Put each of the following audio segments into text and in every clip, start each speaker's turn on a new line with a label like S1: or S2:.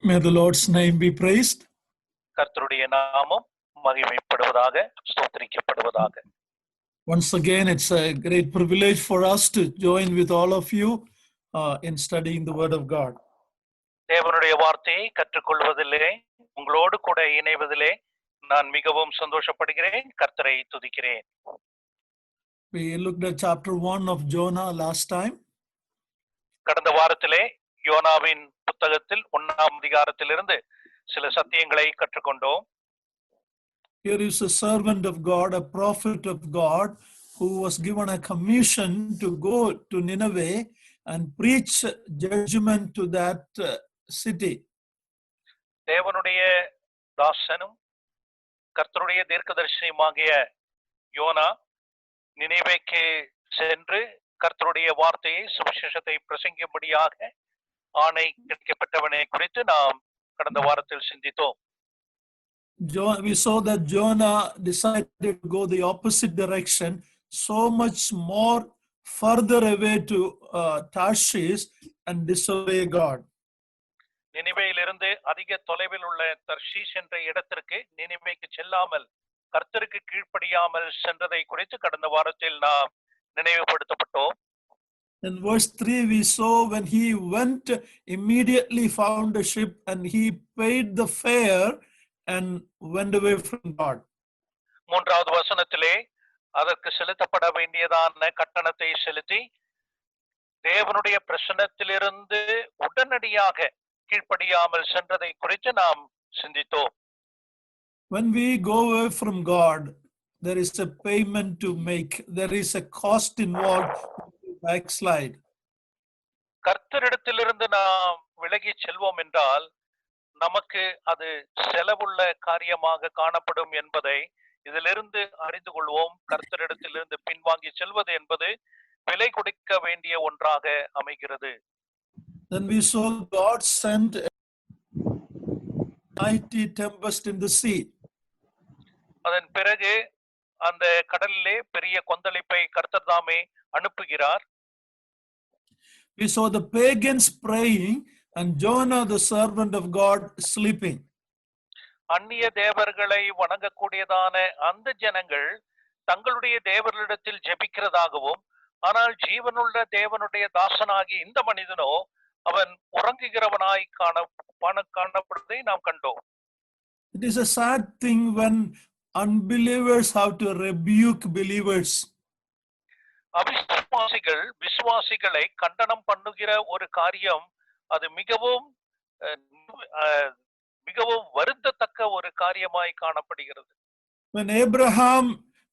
S1: May the Lord's name be praised.
S2: கர்த்தருடைய நாமம் மகிமைப்படுவதாக, ஸ்தோத்திரிக்கப்படுவதாக.
S1: Once again, it's a great privilege for us to join with all of you in studying the Word of God.
S2: தேவனுடைய வார்த்தையை கற்றுக்கொள்வதிலே உங்களோடு கூட இணைவதிலே நான் மிகவும் சந்தோஷப்படுகிறேன். கர்த்தரை துதிக்கிறேன்.
S1: We looked at chapter 1 of Jonah last time.
S2: கடந்த வாரத்திலே யோனாவின் புத்தகத்தில் 1ஆம் அதிகாரத்திலிருந்து சில சத்தியங்களை கற்றுக்கொண்டோம்.
S1: Here is a servant of God, a prophet of God, who was given a commission to go to Nineveh and preach judgment to that city.
S2: தேவனுடைய தாசனும் கர்த்தருடைய தீர்க்கதரிசியுமாகிய யோனா நினிவேக்கு சென்று கர்த்தருடைய வார்த்தையை, சுவிசேஷத்தை பிரசங்கிக்கும்படியாக ஆணை கிடைக்கப்பட்டவனை குறித்து நாம் கடந்த வாரத்தில் சிந்தித்தோம்.
S1: We saw that Jonah decided to go the opposite direction, so much more further away to Tarshish and disobey God.
S2: நினிவேயிலிருந்து அதிக தொலைவில் உள்ள தர்ஷீஷ் என்ற இடத்திற்கு நினிவேக்கு செல்லாமல் கர்த்தருக்கு கீழ்ப்படியாமல் சென்றதை குறித்து கடந்த வாரத்தில் நாம் நினைவுபடுத்தப்பட்டோம்.
S1: In verse 3 we saw when he went, immediately found a ship and he paid the fare and went away from God.
S2: மூன்றாவது வசனத்திலே அதற்கு செலுத்தப்பட வேண்டியதான கட்டணத்தை செலுத்தி தேவனுடைய பிரசன்னத்திலிருந்து உடனடியாக கீழ்ப்படியாமல் சென்றதை குறித்து நாம் சிந்தித்தோம்.
S1: When we go away from God, there is a payment to make. There is a cost involved to backslide.
S2: கர்த்தரிடத்திலிருந்து நாம் விலகி செல்வோம் என்றால் நமக்கு அது செலவுள்ள காரியமாக காணப்படும் என்பதை இதிலிருந்து அறிந்து கொள்வோம். கர்த்தரிடத்திலிருந்து பின்வாங்கி செல்வது என்பது விலை கொடுக்க வேண்டிய ஒன்றாக அமைகிறது.
S1: Then we saw God sent a mighty tempest in the sea.
S2: அதன் பிறகு அந்த கடலிலே பெரிய கொந்தளிப்பை கர்த்தர் தாமே அனுப்புகிறார்.
S1: We saw the pagans praying and Jonah, the servant of God, sleeping.
S2: அந்நிய தேவர்களை வணங்கக்கூடியதான அந்த ஜனங்கள் தங்களுடைய தேவர்களிடத்தில் ஜெபிக்கிறதாகவும், ஆனால் ஜீவனுள்ள தேவனுடைய தாசனாகி இந்த மனிதனோ அவன் உறங்குகிறவனாய் காணப்படுவதை நாம் கண்டோம்.
S1: It is a sad thing when unbelievers have to rebuke believers.
S2: அவிசுவாசிகள் விசுவாசிகளை கண்டனம் பண்ணுகிற ஒரு காரியம், அது மிகவும் மிகவும் வருந்தத்தக்க ஒரு காரியமாய் காணப்படுகிறது.
S1: When Abraham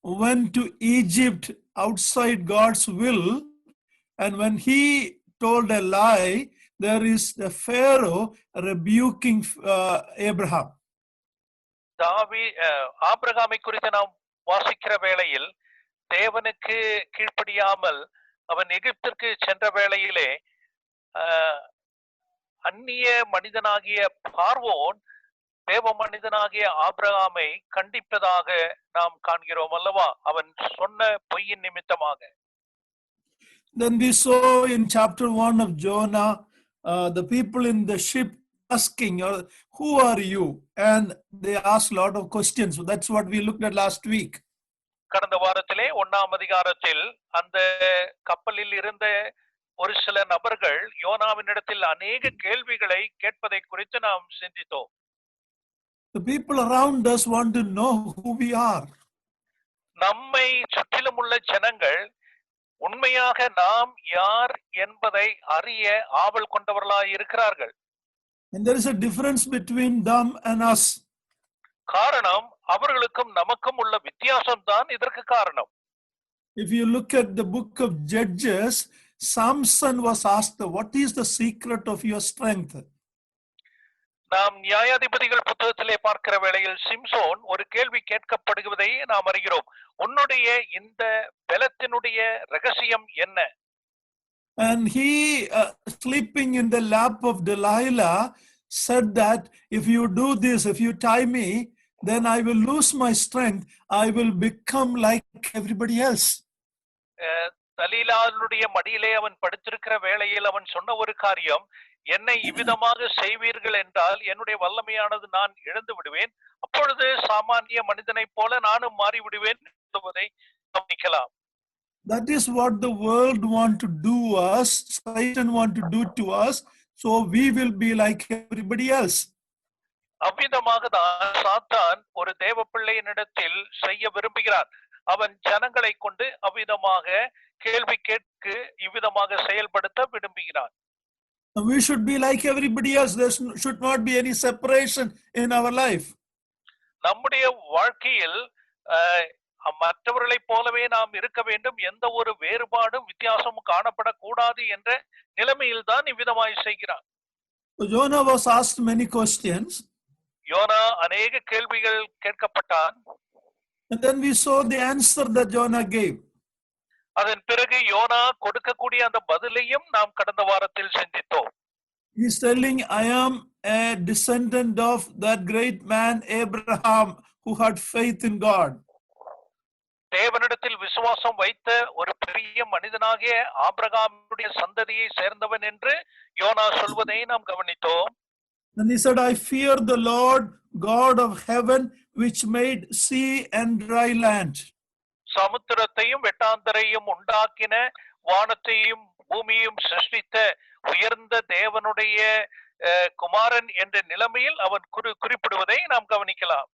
S1: went to Egypt outside God's will, and when he told a lie, there is the Pharaoh rebuking Abraham.
S2: ஆபிரகாமை குறித்து நாம் வாசிக்கிற வேளையில் தேவனுக்கு கீழ்ப்படியாமல் அவன் எகிப்திற்கு சென்ற வேளையிலே அந்நிய மனிதனாகிய பார்வோன் தேவ மனிதனாகிய ஆபிரகாமை கண்டிப்பதாக நாம் காண்கிறோம் அல்லவா, அவன் சொன்ன பொய்யின் நிமித்தமாக.
S1: Then we saw in chapter 1 of Jonah, the people in the ship asking, who are you? And they asked a lot of questions. So that's what we looked at last week.
S2: கடந்த வாரத்திலே 1ஆம் அதிகாரத்தில் அந்த கப்பலில் இருந்த ஒரு சில நபர்கள் யோனாவினிடத்தில் அநேக கேள்விகளை கேட்பதை குறித்து நாம் சிந்தித்தோம்.
S1: The people around us want to know who we are.
S2: நம்மை சுற்றிலும் உள்ள ஜனங்கள் உண்மையாக நாம் யார் என்பதை அறிய ஆவல் கொண்டவர்களாய் இருக்கிறார்கள்.
S1: And there is a difference between them and us.
S2: காரணம் அவர்களுக்கும் நமக்கும் உள்ள வித்தியாசம் தான் இதற்கு காரணம்.
S1: If you look at the book of Judges, Samson was asked, what is the secret of your strength?
S2: நாம் நியாயாதிபதிகள் புத்தகத்திலே பார்க்கிற வேளையில் சிம்சோன் ஒரு கேள்வி கேட்கப்படுவதை நாம் அறிகிறோம். உன்னுடைய இந்த பலத்தினுடைய ரகசியம் என்ன?
S1: And he, sleeping in the lap of Delilah, said that if you do this, if you tie me, then I will lose my strength. I will become like everybody else.
S2: தலீலாளுடைய மடியிலே அவன் படுத்திருக்கிற வேளையில் அவன் சொன்ன ஒரு காரியம், என்னை இவ்விதமாக செய்வீர்கள் என்றால் என்னுடைய வல்லமையானது நான் இழந்து விடுவேன், அப்பொழுது சாமானிய மனிதனைப் போல நானும் மாறிவிடுவேன் என்பதை கவனிக்கலாம்.
S1: That is what the world want to do us, Satan want to do to us, so we will be like everybody else.
S2: அவ்விதமாக தான் சாத்தான் ஒரு தேவ பிள்ளையினிடத்தில் செய்ய விரும்புகிறான். அவன் ஜனங்களை கொண்டு அவ்விதமாக கேள்வி கேட்கு இவ்விதமாக செயல்படுத்த விரும்புகிறான்.
S1: We should be like everybody else. There should not be any separation in our life.
S2: நம்முடைய வாழ்க்கையில் மற்றவர்களைப் போலவே நாம் இருக்க வேண்டும், எந்த ஒரு வேறுபாடும் வித்தியாசமும் காணப்படக்கூடாது என்ற நிலைமையில் தான் இவ்விதமாய் செய்கிறான்.
S1: Jonah was asked many questions.
S2: யோனா அநேக கேள்விகள் கேட்கப்பட்டான்.
S1: And then we saw the answer that Jonah gave.
S2: அதன் பிறகு யோனா கொடுக்கக்கூடிய அந்த பதிலையும் நாம் கடந்த வாரத்தில் சிந்தித்தோம்.
S1: He is telling, I am a descendant of that great man Abraham who had faith in God.
S2: தேவனிடத்தில் விசுவாசம் வைத்த ஒரு பெரிய மனிதனாகிய ஆபிரகாமுடைய சந்ததியை சேர்ந்தவன் என்று யோனா சொல்வதை நாம் கவனித்தோம்.
S1: And he said, I fear the Lord God of heaven which made sea and dry land.
S2: சமுத்திரத்தையும் வெட்டாந்தரையும் உண்டாக்கின, வானத்தையும் பூமியையும் சிருஷ்டித்த உயர்ந்த தேவனுடைய குமாரன் என்ற நிலைமையில் அவன் குறிப்பிடுவதை நாம் கவனிக்கலாம்.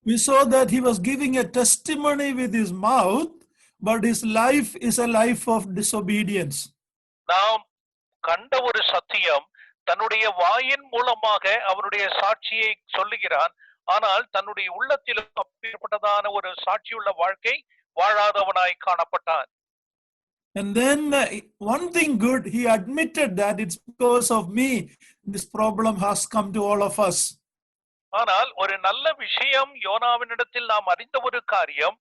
S1: We saw that he was giving a testimony with his mouth, but his life is a life of disobedience.
S2: நாம் கண்ட ஒரு சத்தியம், தன்னுடைய வாயின் மூலமாக அவனுடைய சாட்சியை சொல்லுகிறான், ஆனால் தன்னுடைய உள்ளத்தில் அப்பேற்பட்டதான ஒரு சாட்சியுள்ள வாழ்க்கை வாழாதவனாய் காணப்பட்டான்.
S1: And then one thing good, he admitted that it's because of me this problem has come to all of us.
S2: ஆனால் ஒரு நல்ல விஷயம் யோனாவினிடத்தில் நாம் அறிந்த ஒரு காரியம்,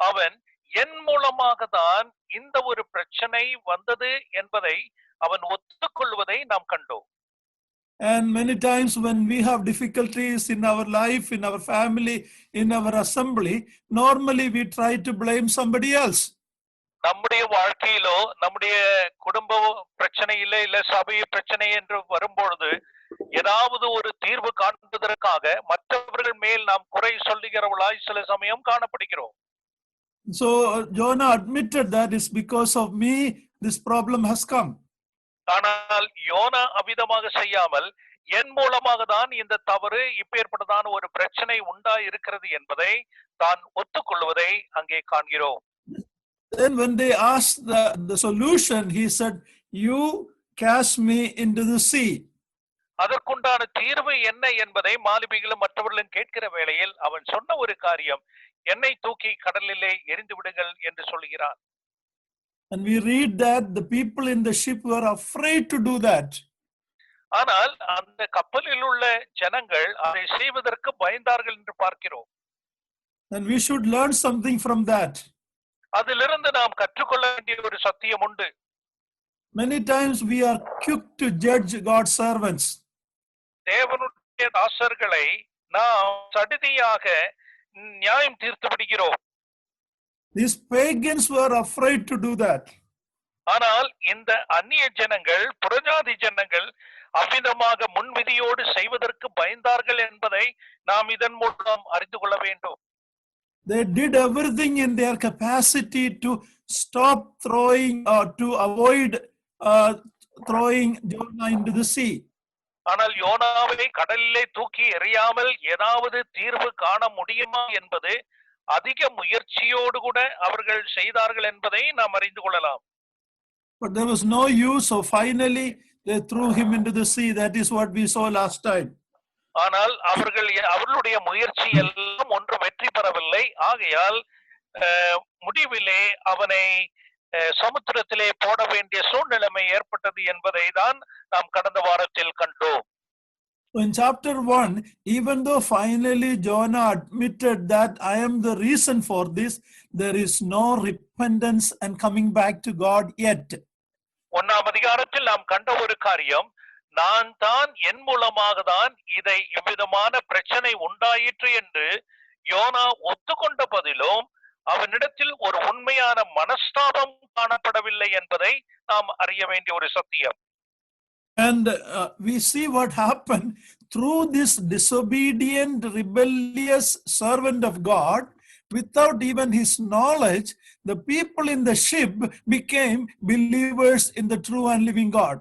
S2: அவன் என் மூலமாக தான் இந்த ஒரு பிரச்சனை வந்தது என்பதை அவன் ஒத்துக்கொள்வதை நாம் கண்டோம்.
S1: And many times when we have difficulties in our life, in our family, in our assembly, normally we try to blame somebody else.
S2: நம்முடைய வாழ்க்கையிலோ நம்முடைய குடும்ப பிரச்சனையில இல்ல சபை பிரச்சனை என்று வரும்பொழுது ஏதாவது ஒரு தீர்வு காண்பதற்காக மற்றவர்கள் மேல் நாம் குறை சொல்லுகிறவர்களாய் சில சமயம் காணப்படுகிறோம்.
S1: So Jonah admitted that it's because of me this problem has come.
S2: ஆனால் யோனா அவ்விதமாக செய்யாமல் என் மூலமாக தான் இந்த தவறு இப்பேற்பட்டதான ஒரு பிரச்சனை உண்டா இருக்கிறது என்பதை தான் ஒத்துக்கொள்வதை அங்கே காண்கிறோம்.
S1: Then when they asked the solution, he said, you cast me into the sea.
S2: அதற்குண்டான தீர்வு என்ன என்பதை மாலுமிகளும் மற்றவர்களும் கேட்கிற வேளையில் அவன் சொன்ன ஒரு காரியம், என்னை தூக்கி கடலிலே எரிந்து விடுங்கள் என்று சொல்கிறான்.
S1: And we read that the people in the ship were afraid to do that.
S2: ஆனால் அந்த கப்பலில் உள்ள ஜனங்கள் அதை செய்வதற்கு பயந்தார்கள் என்று பார்க்கிறோம்.
S1: And we should learn something from that.
S2: அதிலிருந்து நாம் கற்றுக்கொள்ள வேண்டிய ஒரு சத்தியம் உண்டு.
S1: Many times we are quick to judge God's servants.
S2: தேவனுடைய தாசர்களை நாம் சடிதியாக நியாயம் தீர்த்து விடுகிறோம்.
S1: These pagans were afraid to do that.
S2: ஆனால் இந்த அந்நிய ஜனங்கள், புறஜாதி ஜனங்கள் அவ்விதமாக முன்விதியோடு செய்வதற்கு பயந்தார்கள் என்பதை நாம் இதன் மூலம் அறிந்து கொள்ள வேண்டும்.
S1: They did everything in their capacity to stop throwing or to avoid throwing Jonah into the sea.
S2: ஆனால் யோனாவை கடலிலே தூக்கி எறியாமல் ஏதாவது தீர்வு காண முடியுமா என்பது அதிக முயற்சியோடு கூட அவர்கள் செய்தார்கள் என்பதை நாம் அறிந்து கொள்ளலாம்.
S1: But there was no use, so finally they threw him into the sea. That is what we saw last time.
S2: ஆனால் அவர்களுடைய முயற்சி எல்லாம் ஒன்று வெற்றி பெறவில்லை. ஆகையால் முடிவிலே அவனை சமுத்திரத்திலே போட வேண்டிய சூழ்நிலைமை ஏற்பட்டது என்பதை தான் நாம் கடந்த வாரத்தில் கண்டோம்.
S1: In chapter 1, even though finally Jonah admitted that I am the reason for this, there is no repentance and coming back to God yet.
S2: ஒன்றாம் அதிகாரத்தில் நாம் கண்ட ஒரு காரியம், நான் தான் என் மூலமாக தான் இதை இவ்விதமான பிரச்சனை உண்டாயிற்று என்று யோனா ஒத்துக்கொண்ட பதிலும் அவனிடத்தில் ஒரு உண்மையான மனஸ்தாபம் காணப்படவில்லை என்பதை நாம் அறிய வேண்டிய ஒரு சத்தியம்.
S1: And we see what happened through this disobedient, rebellious servant of God. Without even his knowledge, the people in the ship became believers in the true and living God.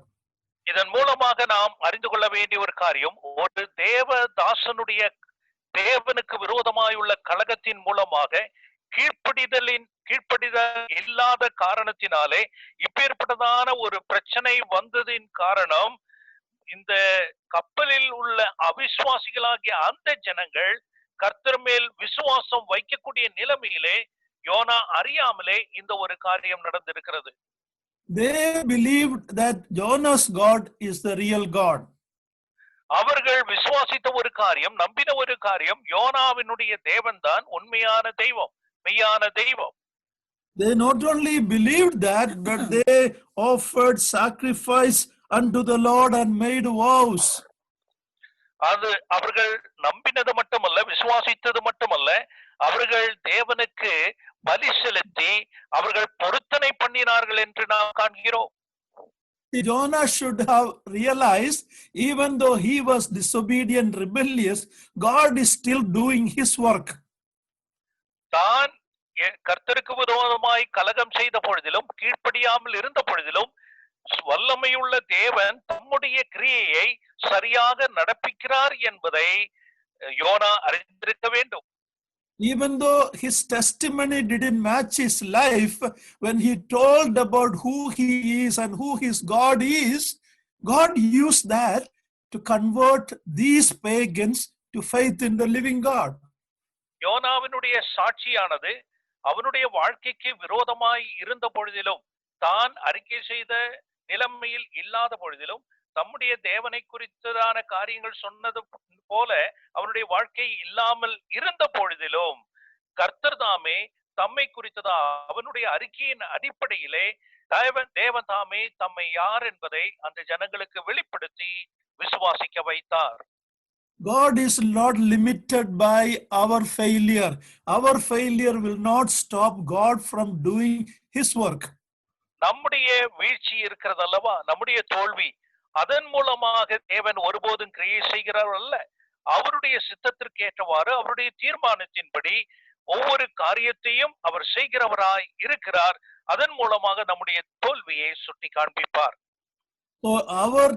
S2: இதன் மூலமாக நாம் அறிந்து கொள்ள வேண்டிய ஒரு காரியம், ஒரு தேவதாசனுடைய தேவனுக்கு விரோதமாயுள்ள கலகத்தின் மூலமாக கீழ்ப்படிதல் இல்லாத காரணத்தினாலே இப்பேற்பட்டதான ஒரு பிரச்சனை வந்ததின் காரணம், இந்த கப்பலில் உள்ள அவிசுவாசிகளாகிய அந்த ஜனங்கள் கர்த்தர் மேல் விசுவாசம் வைக்கக்கூடிய நிலைமையிலே யோனா அறியாமலே இந்த ஒரு காரியம் நடந்திருக்கிறது.
S1: They believed that Jonah's God is the real God.
S2: அவர்கள் விசுவாசித்த ஒரு காரியம், நம்பின ஒரு காரியம், யோனாவினுடைய தேவன் தான் உண்மையான தெய்வம், மெய்யான தெய்வம்.
S1: They not only believed that, but they offered sacrifice unto the Lord and made vows.
S2: அது அவர்கள் நம்பினது மட்டுமல்ல, விசுவாசித்தது மட்டுமல்ல, அவர்கள் தேவனுக்கு பலி செலுத்தி அவர்கள் பொருத்தனை பண்ணினார்கள் என்று நாம் காண்கிறோம்.
S1: Jonah should have realized, even though he was disobedient, rebellious, God is still doing his work.
S2: தான் கர்த்தருக்கு விரோதமாய் கலகம் செய்த பொழுதிலும், கீழ்ப்படியாமல் இருந்த பொழுதிலும், வல்லமையுள்ள தேவன் தம்முடைய கிரியையை சரியாக நடப்பிக்கிறார் என்பதை யோனா அறிந்திருக்க வேண்டும்.
S1: Even though his testimony didn't match his life, when he told about who he is and who his God is, God used that to convert these pagans to faith in the living God.
S2: யோனாவினுடைய சாட்சியானது அவனுடைய வாழ்க்கைக்கு விரோதமாய் இருந்த பொழுதிலும், தான் அறிக்கை செய்த நிலைமையில் இல்லாத பொழுதிலும், தம்முடைய தேவனை குறித்ததான காரியங்கள் சொன்னது போல அவனுடைய வாழ்க்கை இல்லாமல் இருந்த பொழுதிலும், கர்த்தர் தாமே தம்மை குறித்ததா அவனுடைய அறிக்கையின் அடிப்படையிலே தேவன் தாமே தம்மை யார் என்பதை அந்த ஜனங்களுக்கு வெளிப்படுத்தி விசுவாசிக்க வைத்தார்.
S1: God is not limited by our failure. Our failure will not stop God from doing his work.
S2: நம்முடைய வீழ்ச்சி இருக்கிறது அல்லவா, நம்முடைய தோல்வி, அதன் மூலமாக தேவன் ஒருபோதும் கிரியை செய்கிறார் அல்ல. அவருடைய சித்தத்திற்கு ஏற்றவாறு, அவருடைய தீர்மானத்தின்படி ஒவ்வொரு காரியத்தையும் அவர் செய்கிறவராய் இருக்கிறார். அதன் மூலமாக நம்முடைய தோல்வியை சுட்டி காண்பிப்பார்.
S1: So our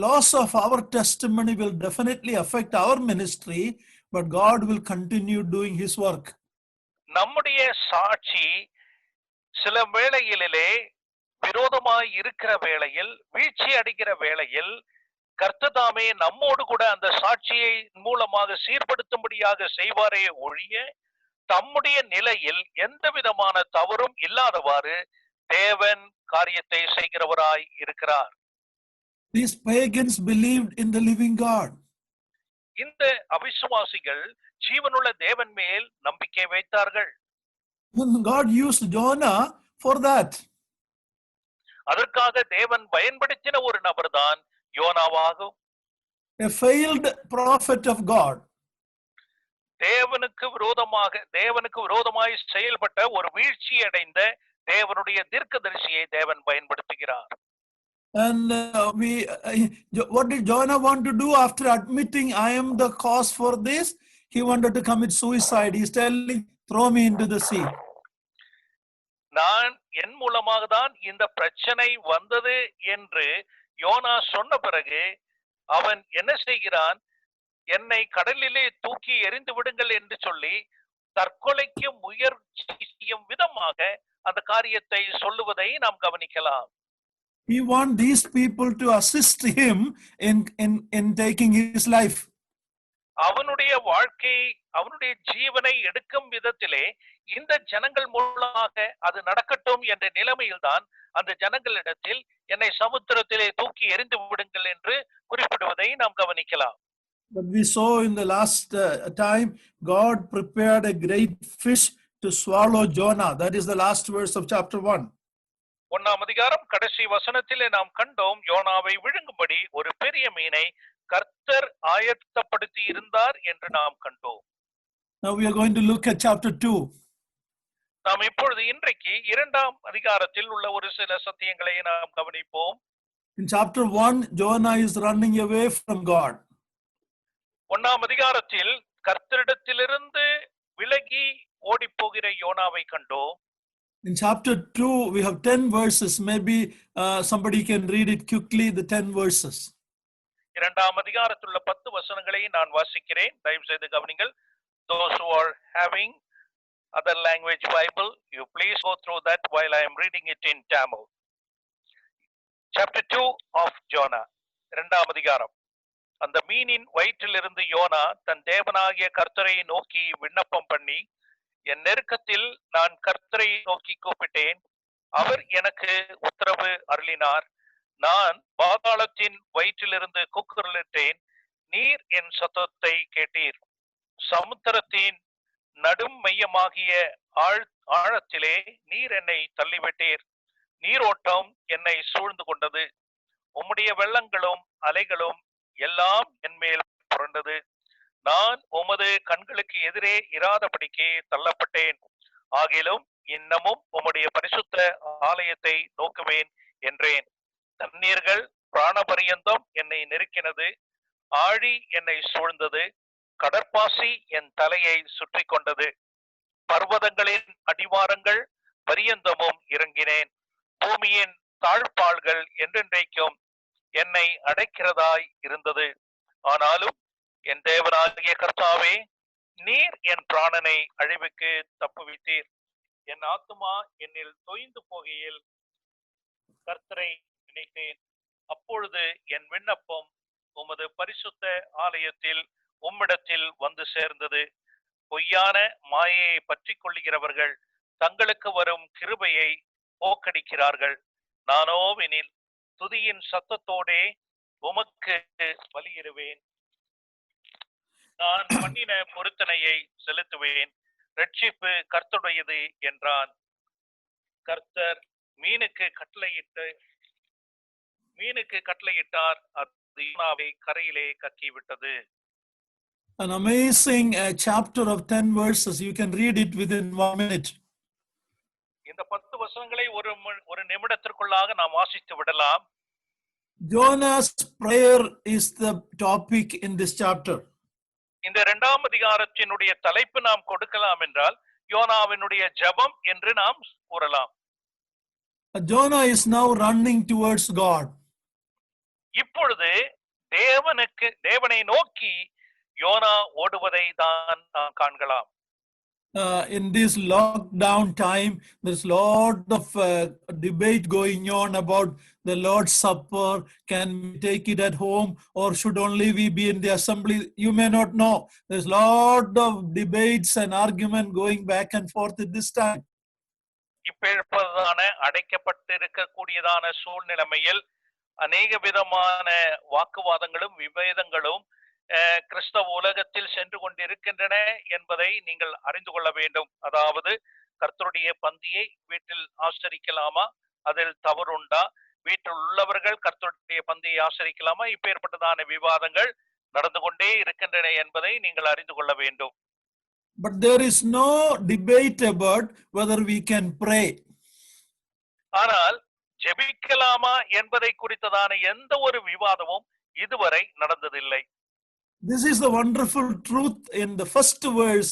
S1: loss of our testimony will definitely affect our ministry, but God will continue doing his work.
S2: நம்முடைய சாட்சி சில வேளைகளிலே விரோதமாய் இருக்கிற வேளையில், வீழ்ச்சி அடைகிற வேளையில், கர்த்ததாமே நம்மோடு கூட அந்த சாட்சியை மூலமாக சீர்படுத்தும்படியாக செய்வாரே ஒழிய, தம்முடைய நிலையில் எந்த விதமான தவறும் இல்லாதவாறு தேவன் காரியத்தை செய்கிறவராய் இருக்கிறார்.
S1: These pagans believed in the living God.
S2: இந்த அவிசுவாசிகள் ஜீவனுள்ள தேவன் மேல் நம்பிக்கை வைத்தார்கள்.
S1: God used Jonah for that.
S2: அதற்காக தேவன் பயன்படுத்தின ஒரு நபர்தான் யோனாவாகும்.
S1: A failed prophet of God.
S2: தேவனுக்கு விரோதமாய் செயல்பட்ட ஒரு வீழ்ச்சி அடைந்த தேவனுடைய தீர்க்கதரிசியை தேவன் பயன்படுத்துகிறார்.
S1: And what did Jonah want to do after admitting I am the cause for this? He wanted to commit suicide. He's telling, throw me into the sea.
S2: நான் என் மூலமாக தான் இந்த பிரச்சனை வந்தது என்று யோனா சொன்ன பிறகு அவன் என்ன செய்கிறான்? என்னை கடலிலே தூக்கி எறிந்து விடுங்கள் என்று சொல்லி தற்கொலைக்கு முயற்சி செய்யும் விதமாக அந்த காரியத்தை சொல்லுவதை நாம் கவனிக்கலாம்.
S1: He wants these people to assist him in taking his life.
S2: அவனுடைய வாழ்க்கை, அவனுடைய ஜீவனை எடுக்கும் விதத்திலே இந்த ஜனங்கள் மூலமாக அது நடக்கட்டும் என்ற நிலைமையில்தான் அந்த ஜனங்களிடத்தில் என்னை சமுத்திரத்திலே தூக்கி எறிந்து விடுங்கள் என்று குறிப்பிடுவதை நாம் கவனிக்கலாம்.
S1: But we saw in the last time, God prepared a great fish to swallow Jonah. That is the last verse of chapter 1.
S2: 1ஆம் அதிகாரம் கடைசி வசனத்திலே நாம் கண்டோம், யோனாவை விழுங்கும்படி ஒரு பெரிய மீனை கர்த்தர் ஆயத்தப்படுத்தி இருந்தார் என்று நாம் கண்டோம்.
S1: Now we are going to look at chapter 2.
S2: நாம் இப்பொழுது இன்றைக்கு 2ஆம் அதிகாரத்தில் உள்ள ஒரு சில சத்தியங்களை நாம் கவனிப்போம்.
S1: In chapter 1, Jonah is running away from God.
S2: ஒன்னாம் அதிகாரத்தில் கர்த்தரிடத்திலிருந்து விலகி ஓடி போகிற யோனாவை கண்டோம்.
S1: In chapter 2, we have 10 verses. Maybe somebody can read it quickly, the 10 verses.
S2: இரண்டாம் அதிகாரத்துள்ள 10 வசனங்களை நான் வாசிக்கிறேன். தயவு செய்து கவனிங்கள். Those who are having other language Bible, you please go through that while I am reading it in Tamil. Chapter 2 of Jonah. இரண்டாம் அதிகாரம். அந்த மீனின் வயிற்றிலிருந்து யோனா தன் தேவனாகிய கர்த்தரை நோக்கி விண்ணப்பம் பண்ணி, என் நெருக்கத்தில் நான் கர்த்தரை நோக்கி கூப்பிட்டேன். அவர் எனக்கு உத்தரவு அருளினார். நான் பாதாளத்தின் வயிற்றிலிருந்து கூக்குரலிட்டேன். நீர் என் சத்தத்தை கேட்டீர். சமுத்திரத்தின் நடும் மையமாகிய ஆழத்திலே நீர் என்னை தள்ளிவிட்டீர். நீரோட்டம் என்னை சூழ்ந்து கொண்டது. உம்முடைய வெள்ளங்களும் அலைகளும் எல்லாம் என் மேல் புரண்டது. நான் உமது கண்களுக்கு எதிரே இராதபடிக்கு தள்ளப்பட்டேன். ஆகிலும் இன்னமும் உம்முடைய பரிசுத்த ஆலயத்தை நோக்குவேன் என்றேன். தண்ணீர்கள் பிராணபரியந்தம் என்னை நெருக்கினது. ஆழி என்னை சூழ்ந்தது. கடற்பாசி என் தலையை சுற்றி கொண்டது. பர்வதங்களின் அடிவாரங்கள் பரியந்தமும் இறங்கினேன். பூமியின் தாழ்பாள்கள் என்றென்றைக்கும் என்னை அடைக்கிறதாய் இருந்தது. ஆனாலும் என் தேவனாகிய கர்த்தாவே, நீர் என் பிராணனை அழிவுக்கு தப்புவித்தீர். என் ஆத்துமா என்னில் தொய்ந்து போகையில் கர்த்தரை நினைத்தேன். அப்பொழுது என் விண்ணப்பம் உமது பரிசுத்த ஆலயத்தில் உம்மிடத்தில் வந்து சேர்ந்தது. பொய்யான மாயையை பற்றி கொள்ளுகிறவர்கள் தங்களுக்கு வரும் கிருபையை போக்கடிக்கிறார்கள். நானோவெனில் துதியின் சத்தத்தோடே உமக்கு பலியிடுவேன். நான் பண்ணின பொருத்தனையை செலுத்துவேன். ரட்சிப்பு கர்த்தருடையது என்றான். கர்த்தர் மீனுக்கு கட்டளையிட்டார். அது யோனாவை கரையிலே கக்கிவிட்டது.
S1: An amazing chapter of 10 verses. You can read it within 1 minute.
S2: இந்த 10 வசனங்களை ஒரு நிமிடத்திற்குள்ளாக நாம் வாசித்து விடலாம்.
S1: Jonah's prayer is the topic in this chapter.
S2: இந்த இரண்டாம் அதிகாரத்தினுடைய தலைப்பு நாம் கொடுக்கலாம் என்றால் யோனாவினுடைய ஜெபம் என்று நாம் கூறலாம்.
S1: Jonah is now running towards God.
S2: இப்பொழுது தேவனை நோக்கி யோனா ஓடுவதை தான் நாம் காண்கலாம்.
S1: In this lockdown time, there's a lot of debate going on about the Lord's Supper. Can we take it at home or should only we be in the assembly? You may not know. There's a lot of debates and argument going back and forth at this time.
S2: இப்பொழுதான அடைக்கப்பட்டிருக்கக்கூடியதான சூழ்நிலைமையில் அநேக விதமான வாக்குவாதங்களும் விபேதங்களும் கிறிஸ்தவ உலகத்தில் சென்று கொண்டிருக்கின்றன என்பதை நீங்கள் அறிந்து கொள்ள வேண்டும். அதாவது கர்த்தருடைய பந்தியை வீட்டில் ஆசரிக்கலாமா, அதில் தவறுண்டா, வீட்டில் உள்ளவர்கள் கர்த்தருடைய பந்தியை ஆசரிக்கலாமா, இப்பேற்பட்டதான விவாதங்கள் நடந்து கொண்டே இருக்கின்றன என்பதை நீங்கள் அறிந்து கொள்ள வேண்டும்.
S1: But there is no debate about whether we can pray.
S2: ஆனால் ஜெபிக்கலாமா என்பதை குறித்ததான எந்த ஒரு விவாதமும் இதுவரை நடந்ததில்லை.
S1: This is the wonderful truth in the first verse.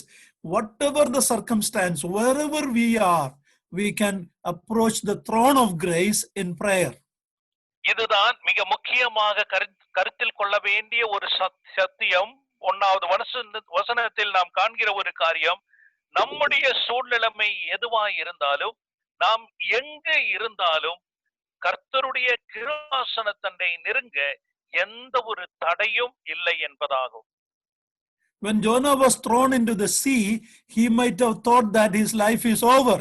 S1: Whatever the circumstance, wherever we are, we can approach the throne of grace in prayer.
S2: இதுதான் மிக முக்கியமாக கருத்தில் கொள்ள வேண்டிய ஒரு சத்தியம். 1வது வசனத்தில் நாம் காண்கிற ஒரு காரியம், நம்முடைய சூழ்நிலைமை எதுவாய் இருந்தாலும், நாம் எங்கு இருந்தாலும் கர்த்தருடைய கிருபாசனத்தண்டை நெருங்க எந்த ஒரு தடையும் இல்லை என்பதாகும்.
S1: When Jonah was thrown into the sea, he might have thought that his life is over.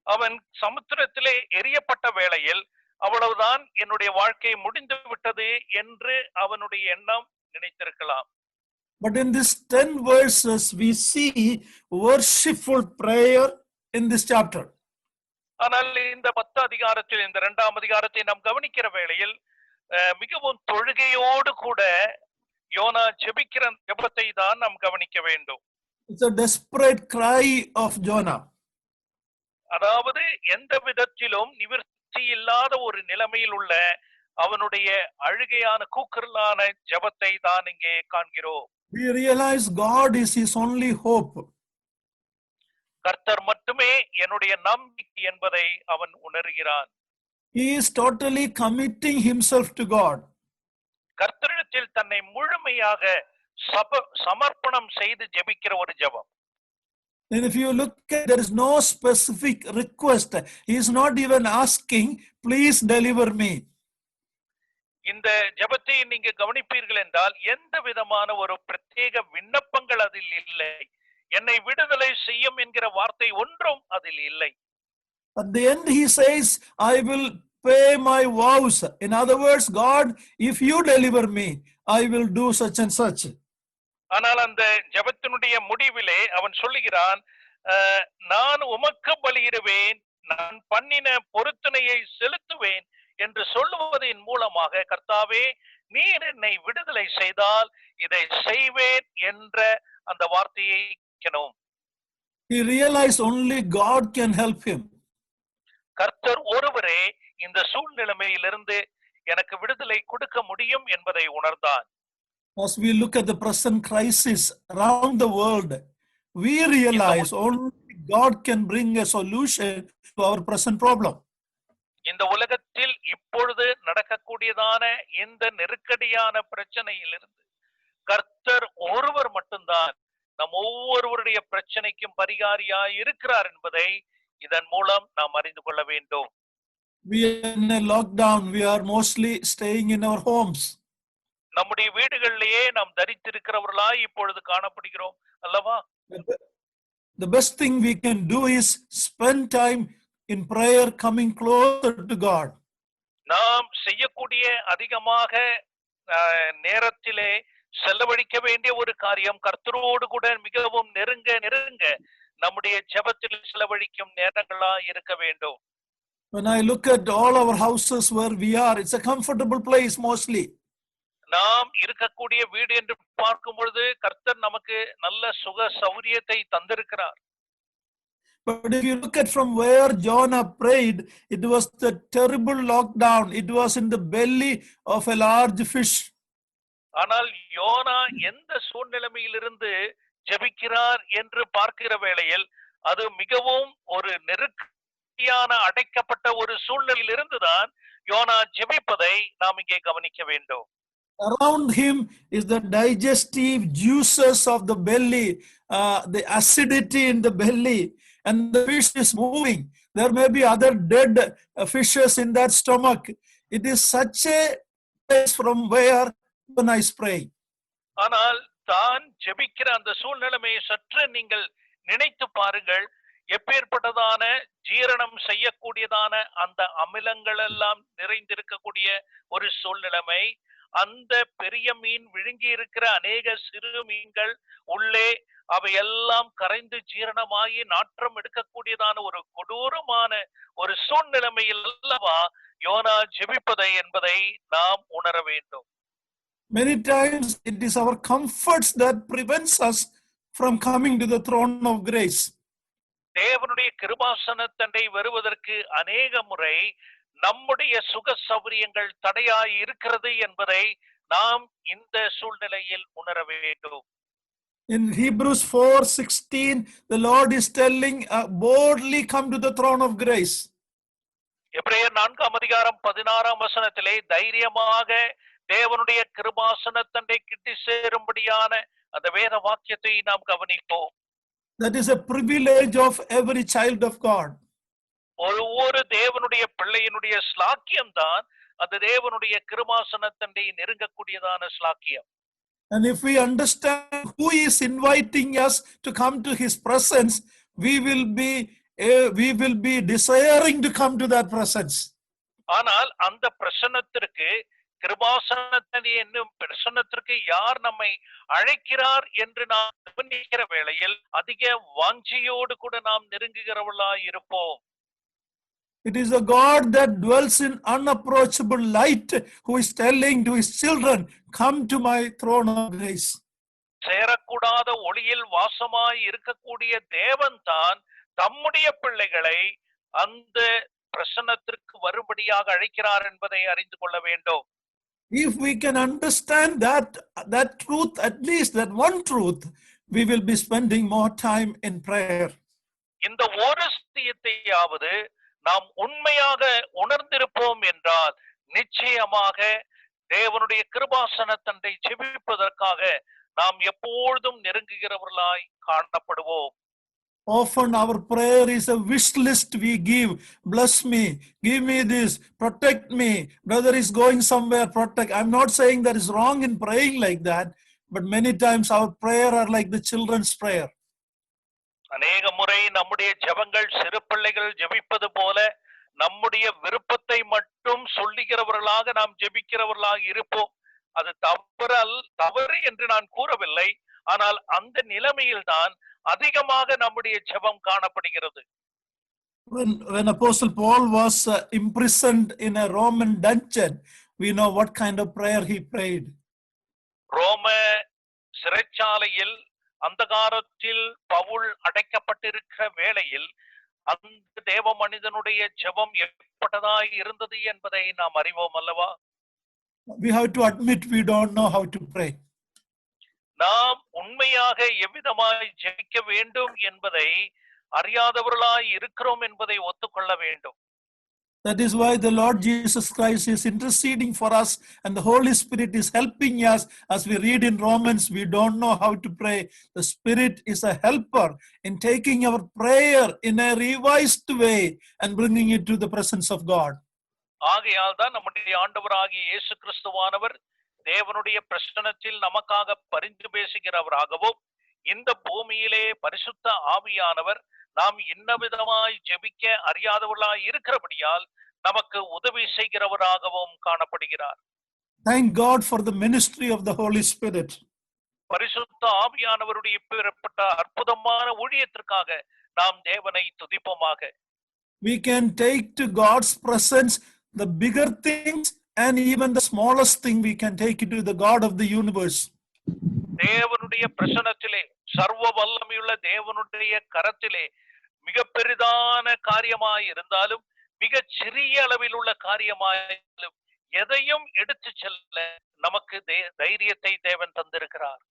S2: அவன் சமுத்திரத்திலே எரியப்பட்ட வேளையில் அவ்வளவுதான், என்னுடைய வாழ்க்கை முடிந்து விட்டது என்று அவனுடைய எண்ணம் நினைத்திருக்கலாம்.
S1: But in this 10 verses, we see worshipful prayer in this chapter.
S2: ஆனால் இந்த 10 அதிகாரத்தில், இந்த 2ஆம் அதிகாரத்தை நாம் கவனிக்கிற வேளையில் மிகவும் தொழுகையோடு கூட யோனா ஜெபிக்கிற ஜெபத்தை தான் நாம் கவனிக்க வேண்டும்.
S1: It's a desperate cry of Jonah.
S2: அதாவது எந்த விதத்திலும் நிவர்த்தி இல்லாத ஒரு நிலைமையில் உள்ள அவனுடைய அழுகையான கூக்குரலான ஜெபத்தை தான் இங்கே காண்கிறோம்.
S1: We realize God is his only hope.
S2: கர்த்தர் மட்டுமே என்னுடைய நம்பிக்கை என்பதை அவன் உணர்கிறான்.
S1: He is totally committing himself to God.
S2: கர்த்தரிடத்தில் தன்னை முழுமையாக சமர்ப்பணம் செய்து ஜெபிக்கிற ஒரு ஜெபம்.
S1: And if you look at, there is no specific request. He is not even asking, please deliver me.
S2: இந்த ஜெபத்தை நீங்க கவனிப்பீர்கள் என்றால் எந்த விதமான ஒரு பிரத்யேக விண்ணப்பங்கள் அதில் இல்லை. என்னை விடுதலை செய்யும் என்கிற வார்த்தை ஒன்றும் அதில் இல்லை.
S1: At the end he says, I will pay my vows. In other words, God, if you deliver me, I will do such and such.
S2: ஆனால் அந்த ஜெபத்தினுடைய முடிவிலே அவன் சொல்லுகிறான், நான் உமக்கு பலியிடுவேன், நான் பண்ணின பொருத்தனையை செலுத்துவேன் என்று சொல்லுவதன் மூலமாக, கர்த்தாவே நீர் என்னை விடுதலை செய்தால் இதை செய்வேன் என்ற அந்த வார்த்தையை கேட்கணும்.
S1: He realized only God can help him.
S2: கர்த்தர் ஒருவரே இந்த சூழ்நிலையிலிருந்து எனக்கு விடுதலை கொடுக்க முடியும் என்பதை உணர்ந்தான்.
S1: As we look at the present crisis around the world, we realize only God can bring a solution to our present problem.
S2: இந்த உலகத்தில் இப்பொழுது நடக்கக்கூடியதான இந்த நெருக்கடியான பிரச்சனையிலிருந்து கர்த்தர் ஒருவர் மட்டும்தான் நம் ஒவ்வொருவருடைய பிரச்சனைக்கும் பரிகாரியாய் இருக்கிறார் என்பதை இதன் மூலம் நாம் அறிந்து கொள்ள வேண்டும்.
S1: We are in a lockdown. We are mostly staying in our homes.
S2: நம்முடைய வீடுகளிலேயே நாம் தரித்திருக்கிறவர்களாய் இப்பொழுது காணப்படுகிறோம் அல்லவா?
S1: The best thing we can do is spend time in prayer, coming closer to God.
S2: நாம் செய்யக்கூடிய அதிகமாக நேரத்திலே செலவழிக்க வேண்டிய ஒரு காரியம் கர்த்தரோடு கூட மிகவும் நெருங்க நம்முடைய ஜெபத்தில் செலவழிக்கும் நேரங்களா இருக்க வேண்டும்.
S1: When I look at all our houses where we are, it's a comfortable place mostly.
S2: நாம் இருக்கக்கூடிய வீடு என்று பார்க்கும் பொழுது கர்த்தர் நமக்கு நல்ல சுக சௌரியத்தை தந்திருக்கிறார்.
S1: But if you look at from where Jonah prayed, it was the terrible lockdown. It was in the belly of a large fish.
S2: ஆனால் யோனா எந்த சூழ்நிலையிலிருந்து ஜெபிக்கிறார் என்று பார்க்கிற வேளையில் அது மிகவும் ஒரு நெருக்கடியான அடைக்கப்பட்ட ஒரு சூழ்நிலையில் இருந்துதான் யோனா ஜெபிப்பதை நாம் இங்கே கவனிக்க வேண்டும்.
S1: Around him is the digestive juices of the belly, the acidity in the belly, and the fish is moving. There may be other dead fishes in that stomach. It is such a place from where Jonah is praying.
S2: ஆனால் தான் ஜெபிக்கிற அந்த சூழ்நிலையை சற்று நீங்கள் நினைத்து பாருங்கள். எப்பேற்பட்டதான ஜீரணம் செய்யக்கூடியதான அந்த அமிலங்கள் எல்லாம் நிறைந்திருக்கக்கூடிய ஒரு சூழ்நிலைமை. அந்த பெரிய மீன் விழுங்கி இருக்கிற அநேக சிறு மீன்கள் உள்ளே அவையெல்லாம் கரைந்து ஜீரணமாகி நாற்றம் எடுக்கக்கூடியதான ஒரு கொடூரமான ஒரு சூழ்நிலைமையில் அல்லவா யோனா ஜெபிப்பதை என்பதை நாம் உணர வேண்டும்.
S1: Many times it is our comforts that prevents us from coming to the throne of grace.
S2: தேவனுடைய கிருபாசனத்தண்டை வருவதற்கு அநேக முறை நம்முடைய சுக சௌகரியங்கள் தடையாய் இருக்கிறது என்பதை நாம் இந்த சூழ்நிலையில் உணர வேண்டும்.
S1: In Hebrews 4:16, the Lord is telling, boldly come to the throne of grace.
S2: எபிரேயர் 4:16 தைரியமாக தேவனுடைய கிருபாசனத்தண்டை கிட்டி சேரும்படியான அந்த வேத வாக்கியத்தை நாம் கவனிப்போம்.
S1: That is a privilege of every child of God.
S2: ஒவ்வொரு தேவனுடைய பிள்ளையினுடைய ஸ்லாக்கியம் தான் அந்த தேவனுடைய கிருபாசனத்தண்டை நெருங்கக்கூடியதான ஸ்லாக்கியம்.
S1: And if we understand who is inviting us to come to his presence, we will be desiring to come to that presence.
S2: ஆனால் அந்த பிரசன்னத்திற்கு கிருபாசனத்தண்டை என்னும் பிரசன்னத்திற்கு யார் நம்மை அழைக்கிறார் என்று நாம் கவனிக்கிற வேளையில் அதிக வாஞ்சியோடு கூட நாம் நெருங்குகிறவர்களாய் இருப்போம்.
S1: It is a God that dwells in unapproachable light who is telling to his children, come to my throne of grace.
S2: சேரக்கூடாத ஒளியில் வாசமாய் இருக்கக்கூடிய தேவன் தான் தம்முடைய பிள்ளைகளை அந்த பிரசன்னத்திற்கு வரும்படியாக அழைக்கிறார் என்பதை அறிந்து கொள்ள வேண்டும்.
S1: If we can understand that truth, at least that one truth, we will be spending more time in prayer.
S2: இந்த ஒரு சத்தியத்தையாவது நாம் உண்மையாக உணர்ந்திருப்போம் என்றால் நிச்சயமாக தேவனுடைய கிருபாசனத்தண்டை ஜெபிப்பதற்காக நாம் எப்பொழுதும் நெருங்குகிறவர்களாய் காணப்படுவோம்.
S1: Often our prayer is a wish list we give. Bless me, give me this, protect me. Brother is going somewhere, protect. I'm not saying that is wrong in praying like that, but many times our prayer are like the children's prayer.
S2: அநேக முறை நம்முடைய ஜெபங்கள் சிறு பிள்ளைகள் ஜெபிப்பது போல நம்முடைய விருப்பத்தை மட்டும் சொல்லுகிறவர்களாக நாம் ஜெபிக்கிறவர்களாக இருப்போம். அது தவறு என்று நான் கூறவில்லை. ஆனால் அந்த நிலைமையில் தான் அதிகமாக நம்முடைய ஜெபம் காணப்படுகிறது.
S1: When Apostle Paul was imprisoned in a Roman dungeon, we know what kind of prayer he prayed.
S2: ரோம சிறைச்சாலையில் அந்தகாரத்தில் பவுல் அடைக்கப்பட்டிருக்கிற வேளையில் அந்த தேவ மனிதனுடைய ஜெபம் எப்பட்டதாய் இருந்தது என்பதை நாம் அறிவோம் அல்லவா?
S1: We have to admit we don't know how to pray.
S2: நாம் உண்மையாக எவ்விதமாய் ஜெபிக்க வேண்டும் என்பதை அறியாதவர்களாய் இருக்கிறோம் என்பதை ஒத்துக்கொள்ள வேண்டும்.
S1: That is why the Lord Jesus Christ is interceding for us and the Holy Spirit is helping us. As we read in Romans, we don't know how to pray. The Spirit is a helper in taking our prayer in a revised way and bringing it to the presence of God.
S2: ஆகையால் தான் நம்முடைய ஆண்டவராகிய இயேசு கிறிஸ்துவானவர் தேவனுடைய பிரசன்னத்தில் நமக்காக பரிந்து பேசுகிறவராகவும் இந்த பூமியிலே பரிசுத்த ஆவியானவர் நாம் இன்னவிதமாய் ஜெபிக்க அறியாதவர்களாய் இருக்கிறபடியால் நமக்கு உதவி செய்கிறவராகவும் காணப்படுகிறார்.
S1: Thank God for the ministry of the Holy Spirit.
S2: பரிசுத்த ஆவியானவருடைய பெறப்பட்ட அற்புதமான ஊழியத்திற்காக நாம் தேவனை துதிப்போமாக.
S1: We can take to God's presence the bigger things and even the smallest thing we can take it to the God of the universe.
S2: தேவனுடைய பிரசன்னத்திலே சர்வ வல்லமையுள்ள தேவனுடைய கரத்திலே மிக பெரிதான காரியமாய் இருந்தாலும் மிக சிறிய அளவில் உள்ள காரியமாயும் எதையும் எடுத்து செல்ல நமக்கு தைரியத்தை தேவன் தந்திருக்கிறார்.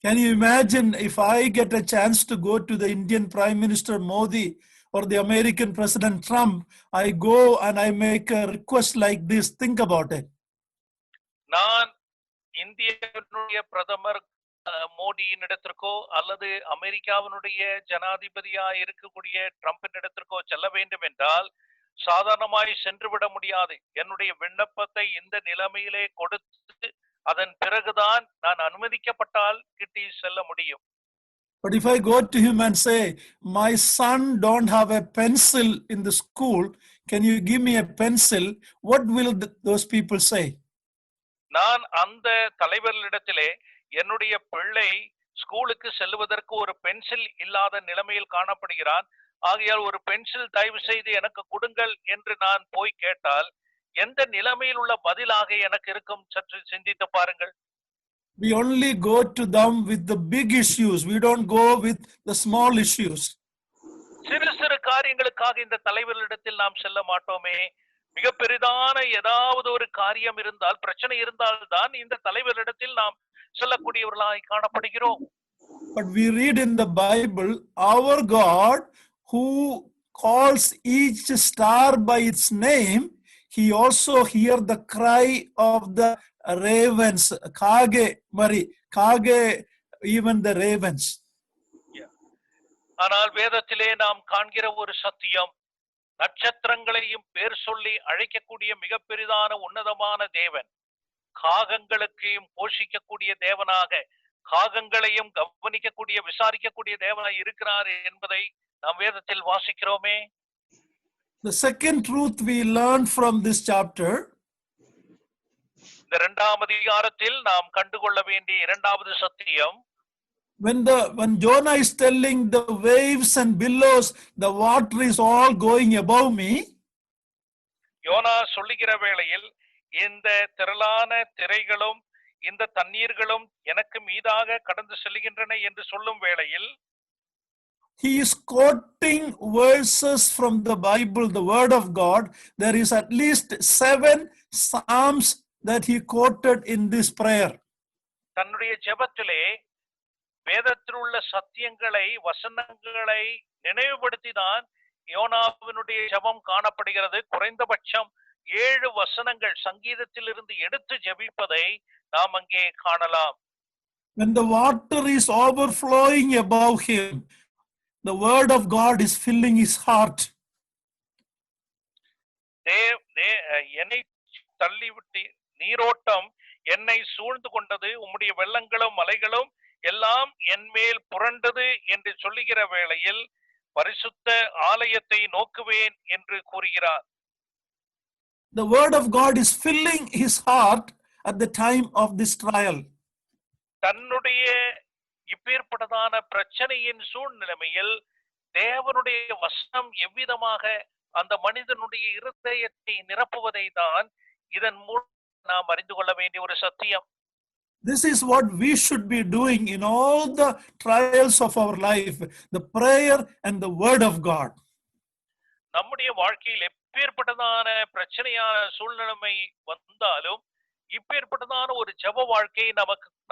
S1: Can you imagine if I get a chance to go to the Indian Prime Minister Modi or the American President Trump, I go and I make a request like this. Think about it.
S2: நான் இந்தியாவுடைய பிரதமர் மோடியின் இடத்திற்கோ அல்லது அமெரிக்காவினுடைய ஜனாதிபதியா இருக்கக்கூடிய ட்ரம்பின் இடத்திற்கோ செல்ல வேண்டும் என்றால் சாதாரணமாய் சென்று விட முடியாது. என்னுடைய விண்ணப்பத்தை இந்த நிலைமையிலே கொடுத்து அதன் பிறகுதான் நான் அனுமதிக்கப்பட்டால் கிட்டி செல்ல முடியும்.
S1: But if I go to him and say, my son don't have a pencil in the school, can you give me a pencil? What will those people say?
S2: நான் அந்த தலைவர்களிடத்திலே என்னுடைய பிள்ளை ஸ்கூலுக்கு செல்வதற்கு ஒரு பென்சில் இல்லாத நிலைமையில் காணப்படுகிறான், ஆகையால் ஒரு பென்சில் தயவு செய்து எனக்கு கொடுங்கள் என்று நான் போய் கேட்டால் எந்த நிலைமையில் உள்ள பதிலாக எனக்கு இருக்கும்? சற்று சிந்தித்து பாருங்கள்.
S1: We only go to them with the big issues. We don't go with the small issues.
S2: சிறு சிறு காரியங்களுக்காக இந்த தலைவர்களிடத்தில் நாம் செல்ல மாட்டோமே. மிக பெரிதான ஏதாவது ஒரு காரியம் இருந்தால், பிரச்சனை இருந்தால் தான் இந்த தலைவரிடத்தில் நாம் செல்லக்கூடியவர்களாய் காணப்படுகிறோம்.
S1: But we read in the Bible, our God who calls each star by its name, he also hear the cry of the ravens. Kage Mari, Kage, even the ravens.
S2: ஆனால் வேதத்திலே நாம் காண்கிற ஒரு சத்தியம், நட்சத்திரங்களையும் பேர் சொல்லி அழைக்கக்கூடிய மிக பெரிதான உன்னதமான தேவன், காகங்களுக்கையும் போஷிக்கக்கூடிய தேவனாக, காகங்களையும் கவனிக்கக்கூடிய விசாரிக்கக்கூடிய தேவனாய் இருக்கிறார் என்பதை நாம் வேதத்தில் வாசிக்கிறோமே.
S1: The second truth we learn from this chapter,
S2: இந்த இரண்டாம் அதிகாரத்தில் நாம் கண்டுகொள்ள வேண்டிய இரண்டாவது சத்தியம்,
S1: when Jonah is telling the waves and billows, the water is all going above me.
S2: யோனா சொல்லுகிற வேளையில் இந்த திரளான திரைகளும் இந்த தண்ணீர்களும் எனக்கு மீதாக கடந்து செல்கின்றன என்று சொல்லும் வேளையில்,
S1: he is quoting verses from the Bible, the Word of God. There is at least 7 Psalms that he quoted in this prayer.
S2: தன்னுடைய ஜெபத்திலே வேதத்தில் உள்ள சத்தியங்களை வசனங்களை நினைவுபடுத்திதான் யோனாவினுடைய ஜெபம் காணப்படுகிறது. குறைந்தபட்சம் 7 வசனங்கள் சங்கீதத்திலிருந்து எடுத்து ஜெபிப்பதை நாம் அங்கே காணலாம்.
S1: When the water is overflowing above him, the word of God is filling his heart.
S2: என்னை தள்ளிவிட்டு நீரோட்டம் என்னை சூழ்ந்து கொண்டது, உம்முடைய வெள்ளங்களும் மலைகளும் எல்லாம் என் மேல் புரண்டது என்று சொல்லுகிற வேளையில் பரிசுத்த ஆலயத்தை நோக்குவேன் என்று கூறுகிறார்.
S1: The word of God is filling his heart at the time of this trial.
S2: தன்னுடைய இப்பேற்பட்டதான பிரச்சனையின் சூழ்நிலைமையில் தேவனுடைய வசனம் எவ்விதமாக அந்த மனிதனுடைய இருதயத்தை நிரப்புவதை தான் இதன் மூலம் நாம் அறிந்து கொள்ள வேண்டிய ஒரு சத்தியம்.
S1: This is what we should be doing in all the trials of our life, the prayer and the word of God.
S2: நம்முடைய வாழ்க்கையில் எப்பேற்பட்டதான பிரச்சனையான சூழ்நிலைமை வந்தாலும் இப்பேற்பட்டதான ஒரு ஜெப வாழ்க்கையை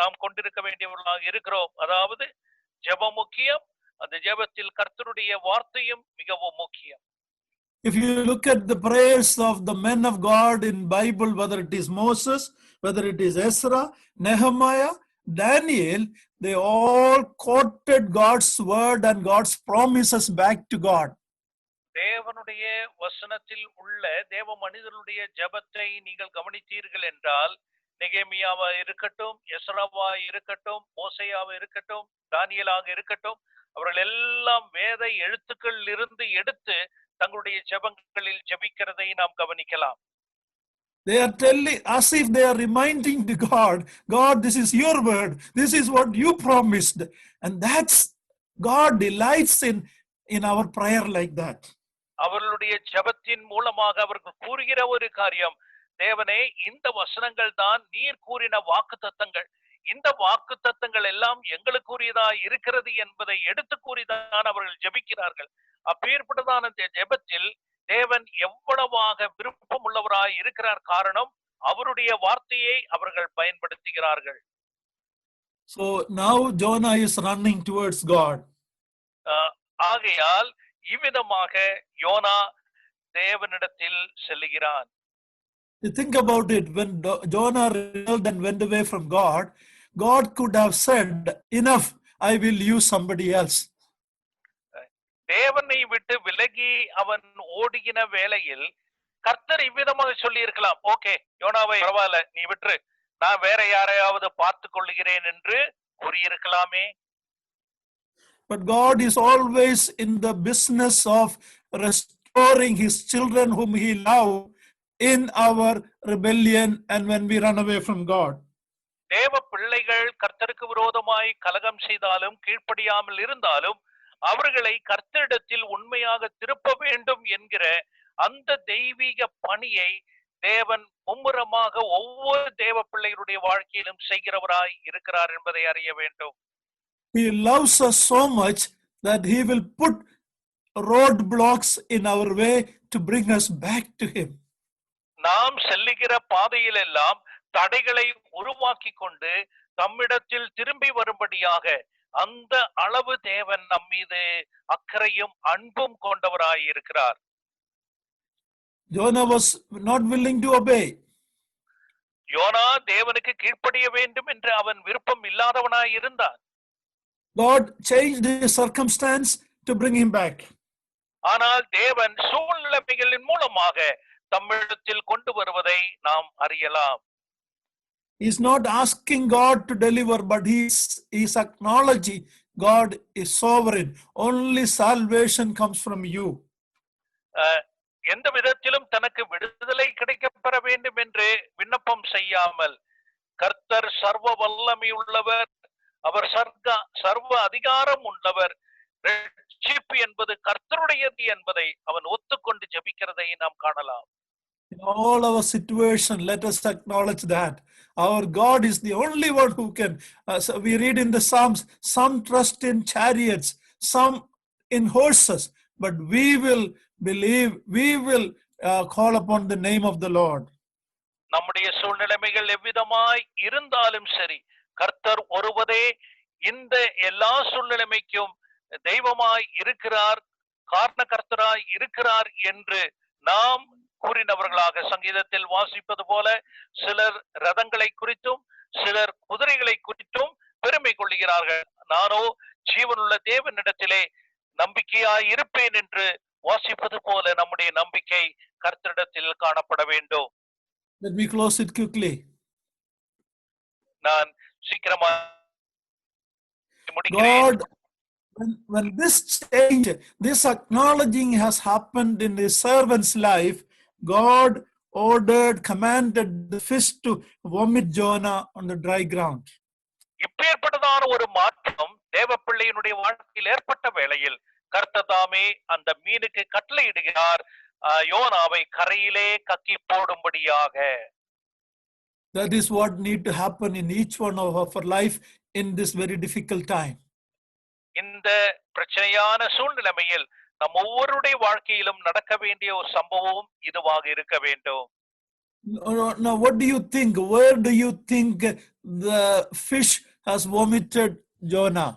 S2: நாம் கொண்டிருக்க வேண்டியவர்களாக இருக்கிறோம். அதாவது ஜெபம் முக்கியம், அந்த ஜெபத்தில் கர்த்தருடைய வார்த்தையும் மிகவும் முக்கியம்.
S1: If you look at the prayers of the men of God in Bible, whether it is Moses, whether it is Ezra, Nehemiah, Daniel, they all quoted God's word and God's promises back to God.
S2: தேவனுடைய வசனத்தில் உள்ள தேவ மனிதனுடைய ஜெபத்தை நீங்கள் கவனித்தீர்கள் என்றால், நெகேமியாவா இருக்கட்டும், எஸ்ராவா இருக்கட்டும், மோசேயாவா இருக்கட்டும், தானியேலாக இருக்கட்டும், அவர்கள் எல்லாம் வேத எழுத்துக்களில் இருந்து எடுத்து தங்களுடைய ஜெபங்களில் ஜெபிக்கிறதை நாம் கவனிக்கலாம்.
S1: They are telling, as if they are reminding to God, God, this is your word, this is what you promised. And that's, God delights in our prayer like that.
S2: அவர்களுடைய ஜெபத்தின் மூலமாக அவர்கள் கூறுகிற ஒரு காரியம், தேவனே, இந்த வசனங்கள் தான் நீர் கூறின வாக்குத்தத்தங்கள், இந்த வாக்குத்தத்தங்கள் எல்லாம் எங்களுக்குரியதா இருக்கிறது என்பதை எடுத்து கூறிதான் அவர்கள் ஜெபிக்கிறார்கள். அப்பேற்பட்டதான ஜெபத்தில் தேவன் எவ்வளவாக விருப்பம் உள்ளவராய் இருக்கிறார். காரணம், அவருடைய வார்த்தையை அவர்கள் பயன்படுத்துகிறார்கள்.
S1: So now Jonah is running towards God.
S2: ஆகையால் இவ்விதமாக யோனா தேவனிடத்தில் செல்லுகிறான்.
S1: You think about it, when Jonah rebelled and went away from God, God could have said, enough, I will use somebody else.
S2: தேவனை விட்டு விலகி அவன் ஓடுகின வேளையில் கர்த்தர் இவ்விதமாக சொல்லி இருக்கலாம், ஓகே யோனாவை பரவாயில்ல, நீ விட்டுரு, நான் வேற யாரையாவது பார்த்து கொள்ளுகிறேன் என்று கூறியிருக்கலாமே.
S1: But God is always in the business of restoring his children whom he loved in our rebellion and when we run away from God.
S2: தேவ பிள்ளைகள் கர்த்தருக்கு விரோதமாய் கலகம் செய்தாலும் கீழ்ப்படியாமல் இருந்தாலும் அவர்களை கர்த்தரிடத்தில் உண்மையாக திருப்ப வேண்டும் என்கிற அந்த தெய்வீக பணியை தேவன் மும்முரமாக ஒவ்வொரு தேவ பிள்ளைகளுடைய வாழ்க்கையிலும் செய்கிறவராய் இருக்கிறார் என்பதை அறிய வேண்டும்.
S1: He loves us so much that he will put roadblocks in our way to bring us back to him.
S2: நாம் செல்லுகிற பாதையில் எல்லாம் தடைகளை உருவாக்கி கொண்டு தம்மிடத்தில் திரும்பி வரும்படியாக அந்த அளவு தேவன் நம் மீது அக்கறையும் அன்பும் கொண்டவராய் இருக்கிறார்.
S1: Jonah was not willing to obey.
S2: யோனா தேவனுக்கு கீழ்ப்படிய வேண்டும் என்று அவன் விருப்பம் இல்லாதவனாய் இருந்தான்.
S1: God changed his circumstance to bring him back.
S2: ஆனால் தேவன் சூழ்நிலைகளின் மூலமாக தம்மிடத்தில் கொண்டு வருவதை நாம் அறியலாம்.
S1: He's not asking God to deliver, but he's acknowledging God is sovereign. Only salvation comes from you.
S2: எந்த விதத்திலும் தனக்கு விடுதலை கிடைக்கப்பெற வேண்டும் என்று விண்ணப்பம் செய்யாமல், கர்த்தர் சர்வ வல்லமை உள்ளவர், அவர் சர்வ அதிகாரம் உள்ளவர், ரட்சிப்பு என்பது கர்த்தருடையது என்பதை அவன் ஒத்துக்கொண்டு ஜெபிக்கிறதை நாம் காணலாம்.
S1: In all our situation, let us acknowledge that our God is the only one who can. So we read in the Psalms, some trust in chariots, some in horses, but we will believe, we will call upon the name of the Lord.
S2: நம்முடைய சூழ்நிலைமைகள் எவ்விதமாய் இருந்தாலும் சரி, கர்த்தர் ஒருவரே இந்த எல்லா சூழ்நிலைமைக்கும் தெய்வமாய் இருக்கிறார், காரணகர்த்தராய் இருக்கிறார் என்று நாம் கூறினவர்களாக சங்கீதத்தில் வாசிப்பது போல சிலர் ரதங்களை குறித்தும் சிலர் குதிரைகளை குறித்தும் பெருமை கொள்ளுகிறார்கள். நானோ ஜீவனுள்ள தேவனிடத்திலே நம்பிக்கையாய் இருப்பேன் என்று வாசிப்பது போல நம்முடைய நம்பிக்கை கர்த்தரிடத்தில் காணப்பட வேண்டும்.
S1: Let me close it quickly.
S2: நான் சீக்கிரமா முடிக்கிறேன்.
S1: God, when this change, this acknowledging has happened in his servant's life, God ordered, commanded the fish to vomit Jonah on the dry ground.
S2: இப்பேற்பட்டதான ஒரு மாற்றம் தேவப்பிள்ளையினுடைய வாழ்க்கையில் ஏற்பட்ட வேளையில் கர்த்தர் தாமே அந்த மீனுக்கு கட்டளையிடுகிறார், யோனாவை கரையிலே கக்கி போடும்படியாக.
S1: That is what need to happen in each one of our life in this very difficult time.
S2: இந்த பிரச்சனையான சூழ்நிலைமையில் நம் ஒவ்வொருடைய வாழ்க்கையிலும் நடக்க வேண்டிய ஒரு சம்பவம் இதுவாக இருக்க வேண்டும்.
S1: Now, what do you think? Where do you think the fish has vomited Jonah?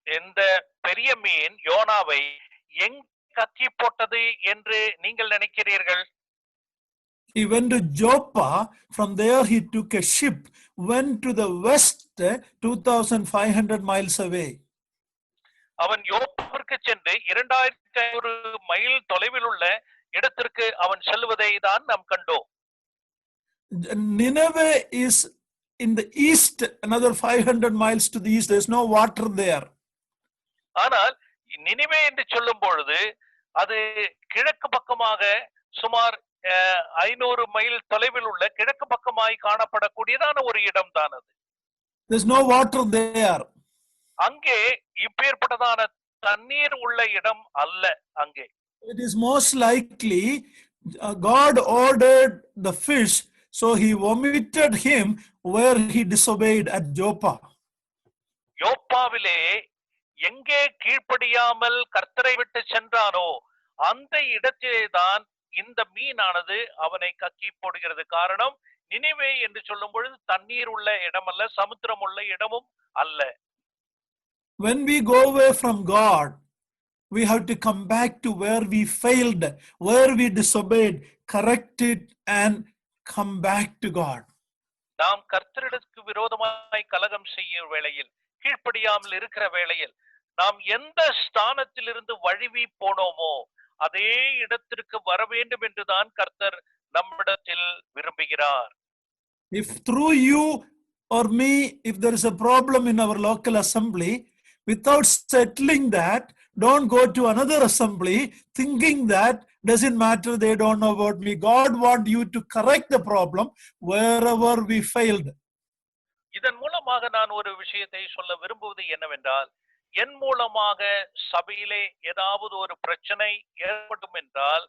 S2: இந்த பெரிய மீன் யோனாவை எங்க கக்கி போட்டது என்று நீங்கள் நினைக்கிறீர்கள்?
S1: He went to Joppa. From there he took a ship, went to the west 2,500 miles away.
S2: அவன் யோப்பாவிற்கு சென்று 2500 மைல் தொலைவில் உள்ள இடத்திற்கு அவன் செல்வதை தான் நாம் கண்டோம்.
S1: Nineveh is in the east, another 500 miles to the east. There's no water there.
S2: ஆனால் நினிவே என்று சொல்லும் பொழுது அது கிழக்கு பக்கமாக சுமார் 500 மைல் தொலைவில் உள்ள கிழக்கு பக்கமாய் காணப்படக்கூடியதான ஒரு இடம் தான் அது.
S1: There's no water there.
S2: அங்கே இப்பேற்பட்டதான தண்ணீர் உள்ள இடம் அல்ல. அங்கே
S1: it is most likely God ordered the fish, so he vomited him where he disobeyed at Joppa.
S2: யோப்பாவிலே எங்கே கீழ்ப்படியாமல் கர்த்தரை விட்டு சென்றானோ அந்த இடத்திலே தான் இந்த மீனானது அவனை கக்கி போடுகிறது. காரணம், நினிவே என்று சொல்லும் பொழுது தண்ணீர் உள்ள இடம் அல்ல, சமுத்திரம் உள்ள இடமும் அல்ல.
S1: When we go away from God, we have to come back to where we failed, where we disobeyed, correct it and come back to God.
S2: நாம் கர்த்தருக்கு விரோதமாய் கலகம் செய்யும் வேளையில், கீழ்ப்படியாமல் இருக்கிற வேளையில் நாம் எந்த ஸ்தானத்திலிருந்து வழுவி போனோமோ அதே இடத்திற்கு வர வேண்டும் என்றுதான் கர்த்தர் நம்மிடத்தில் விரும்புகிறார்.
S1: If through you or me, if there is a problem in our local assembly, without settling that, don't go to another assembly thinking that doesn't matter, they don't know about me. God wants you to correct the problem wherever we failed.
S2: இதன் மூலமாக நான் ஒரு விஷயத்தை சொல்ல விரும்புவது என்னவென்றால், என் மூலமாக சபையிலே ஏதாவது ஒரு பிரச்சனை ஏற்படும் என்றால்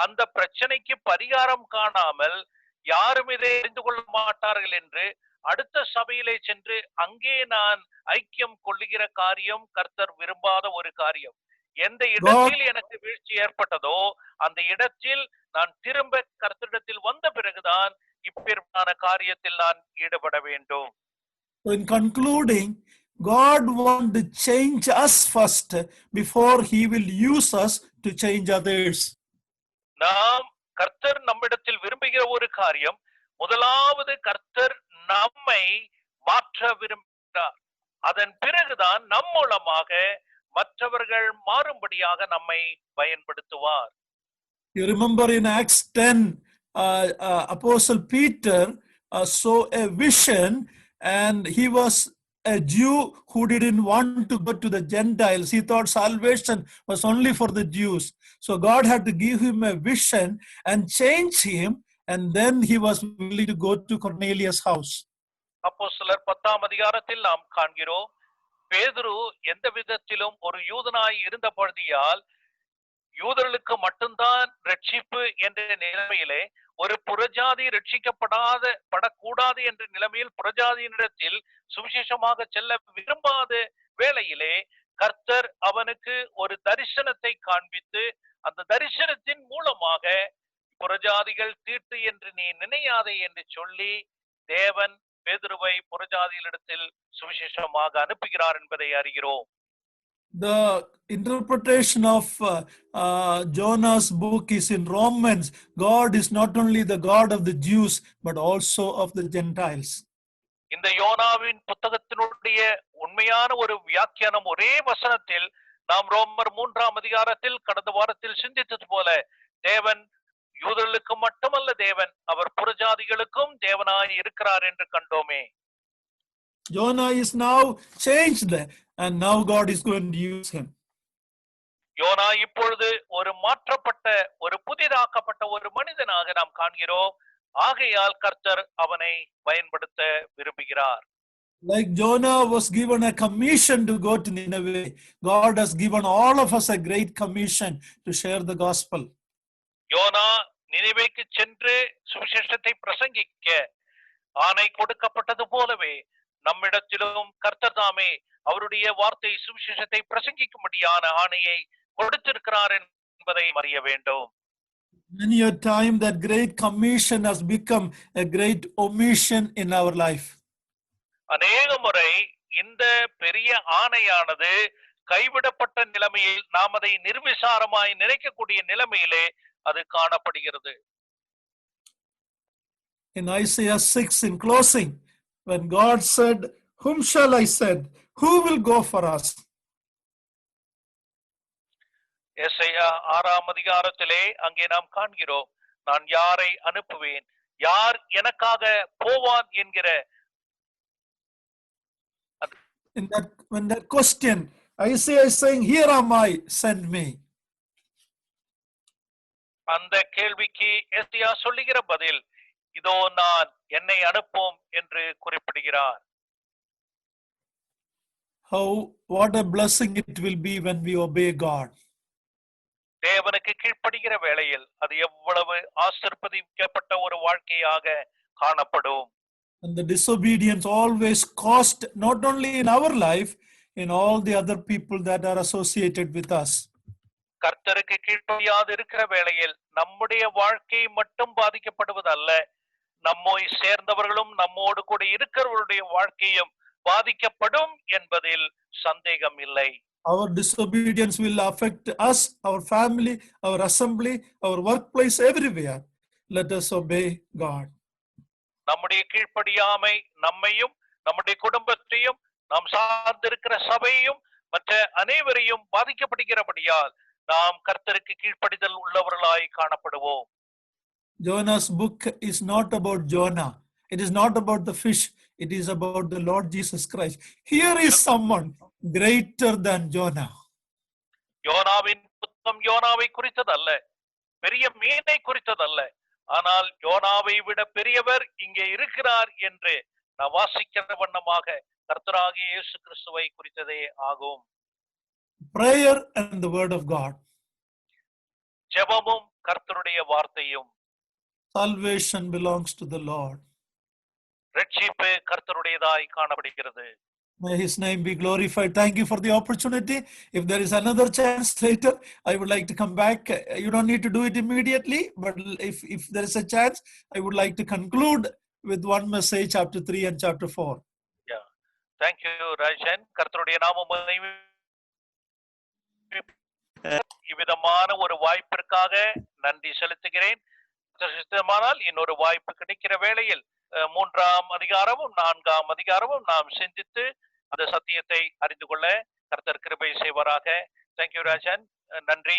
S2: அந்த பிரச்சனைக்கு பரிகாரம் காணாமல் யாரும் இதை அறிந்து கொள்ள மாட்டார்கள் என்று அடுத்த சபையிலே சென்று அங்கே நான் ஐக்கியம் கொள்ளுகிற காரியம் கர்த்தர் விரும்பாத ஒரு காரியம். எந்த இடத்தில் எனக்கு வீழ்ச்சி ஏற்பட்டதோ அந்த இடத்தில் நான் திரும்ப கர்த்தரிடத்தில் வந்த பிறகுதான் இப்பேற்பட்ட காரியத்தில் நான் ஈடுபட வேண்டும்.
S1: In concluding, God wants to change us first before he will use us to change others.
S2: நாம் கர்த்தர் நம்மிடத்தில் விரும்புகிற ஒரு காரியம், முதலாவது கர்த்தர் நம்மை மாற்ற விரும்புகிறார். அதன் பிறகுதான் நம் மூலமாக மற்றவர்கள் மாறும்படியாக நம்மை பயன்படுத்துவார்.
S1: You remember in Acts 10, Apostle Peter saw a vision, and he was a Jew who didn't want to go to the Gentiles. He thought salvation was only for the Jews. So God had to give him a vision and change him, and then he was willing to go to Cornelius' house.
S2: அப்போஸ்தலர் 10ஆம் அதிகாரத்தில் நாம் காண்கிறோம், பேதுரு எந்த விதத்திலும் ஒரு யூதனாய் இருந்தபடியால் யூதர்களுக்கு மட்டும்தான் ரட்சிப்பு என்ற நிலைமையிலே ஒரு புறஜாதி படக்கூடாது என்ற நிலைமையில் புறஜாதியினிடத்தில் சுவிசேஷமாக செல்ல விரும்பாத வேளையிலே கர்த்தர் அவனுக்கு ஒரு தரிசனத்தை காண்பித்து அந்த தரிசனத்தின் மூலமாக புறஜாதிகள் தீட்டு என்று நீ நினையாதே என்று சொல்லி தேவன் பேதுருவை புறஜாதிகளிடத்தில் சுவிசேஷமாக அனுப்புகிறார் என்பதை அறிகிறோம்.
S1: The interpretation of Jonah's book is in Romans. God is not only the God of the Jews but also of the Gentiles.
S2: இந்த யோனாவின் புத்தகத்தினுடைய உண்மையான ஒரு வியாக்கியானம் ஒரே வசனத்தில் நாம் ரோமர் 3ஆம் அதிகாரத்தில் கடந்த வாரத்தில் சிந்தித்தது போல தேவன் யூதர்களுக்கு மட்டுமல்ல தேவன் அவர் புறஜாதிகளுக்கும் தேவனாய் இருக்கிறார் என்று கண்டோமே.
S1: Jonah is now changed and now God is going to use him.
S2: யோனா இப்பொழுது ஒரு மாற்றப்பட்ட ஒரு புதிதாக்கப்பட்ட ஒரு மனிதனாக நாம் காண்கிறோம். ஆகையால் கர்த்தர் அவனை பயன்படுத்த விரும்புகிறார்.
S1: Like Jonah was given a commission to go to Nineveh, God has given all of us a great commission to share the gospel.
S2: யோனா நினிவேக்கு சென்று சுவிசேஷத்தை பிரசங்கிக்க ஆணை கொடுக்கப்பட்டது போலவே நம்மிடத்திலும் கர்த்தர் தாமே அவருடைய வார்த்தை சுவிசேஷத்தை பிரசங்கிக்கும்படியான ஆணையை கொடுத்திருக்கிறார் என்பதை அறிய வேண்டும்.
S1: Many a time that great commission has become a great omission in our life.
S2: அநேக முறை இந்த பெரிய ஆணையானது கைவிடப்பட்ட நிலைமையில் நாம் அதை நிர்விசாரமாய் நினைக்கக்கூடிய நிலைமையிலே அது காணப்படுகிறது.
S1: In Isaiah 6 in closing, when God said, "Whom shall I send? Who will go for us?"
S2: Isaiah 6ஆம் அதிகாரத்திலே அங்கே நாம் காண்கிறோம், நான் யாரை அனுப்புவேன், யார் எனக்காக போவான் என்கிற
S1: when that question, Isaiah is saying, "Here am I, send me."
S2: அந்த கேள்விக்கு எசையா சொல்லுகிற பதில், இதோ நான், என்னை அனுப்பும் என்று குறிப்பிடுகிறார்.
S1: What a blessing it will be when we obey God.
S2: தேவனுக்கு கீழ்ப்படுகிற வேளையில் அது எவ்வளவு ஆசீர்வதிக்கப்பட்ட ஒரு வாழ்க்கையாக காணப்படும்.
S1: And the disobedience always cost, not only in our life, in all the other people that are associated with us.
S2: கர்த்தருக்கு கீழ்ப்படியாது இருக்கிற வேளையில் நம்முடைய வாழ்க்கை மட்டும் பாதிக்கப்படுவதல்ல, நம்மை சேர்ந்தவர்களும் நம்மோடு கூட இருக்கிறவருடைய வாழ்க்கையும் பாதிக்கப்படும் என்பதில் சந்தேகம் இல்லை.
S1: Our disobedience will affect us, our family, our assembly, our workplace, everywhere. Let us obey God.
S2: நம்முடைய கீழ்ப்படியாமை நம்மையும் நம்முடைய குடும்பத்தையும் நாம் சார்ந்திருக்கிற சபையையும் மற்ற அனைவரையும் பாதிக்கப்படுகிறபடியால் நாம் கர்த்தருக்கு கீழ்ப்படிதல் உள்ளவர்களாய் காணப்படுவோம்.
S1: Jonah's book is not about Jonah. It is not about the fish. It is about the Lord Jesus Christ. Here is someone greater than Jonah.
S2: யோனாவின் புத்தகம் யோனாவை குறித்ததல்ல, பெரிய மீனை குறித்ததல்ல, ஆனால் யோனாவை விட பெரியவர் இங்கே இருக்கிறார் என்று நான் வாசிக்கிற வண்ணமாக கர்த்தராகிய இயேசு கிறிஸ்துவை குறித்ததே ஆகும்.
S1: Prayer and the word of God.
S2: ஜெபமும் கர்த்தருடைய வார்த்தையும்.
S1: Salvation belongs to the Lord.
S2: ரட்சிப்பு கர்த்தருடையதாய் காணப்படுகிறது.
S1: May his name be glorified. Thank you for the opportunity. If there is another chance later, I would like to come back. You don't need to do it immediately, but if there is a chance, I would like to conclude with one message, chapter 3 and chapter 4.
S2: Yeah. Thank you, Rajan. கர்த்தருடைய நாமம் இவ்விதமான ஒரு வாய்ப்பிற்காக நன்றி செலுத்துகிறேன். சித்தமானால் இன்னொரு வாய்ப்பு கிடைக்கிற வேளையில் 3ஆம் அதிகாரமும் 4ஆம் அதிகாரமும் நாம் சிந்தித்து அந்த சத்தியத்தை அறிந்து கொள்ள கர்த்தர் கிருபை செய்வாராக. தேங்க்யூ ராஜன், நன்றி.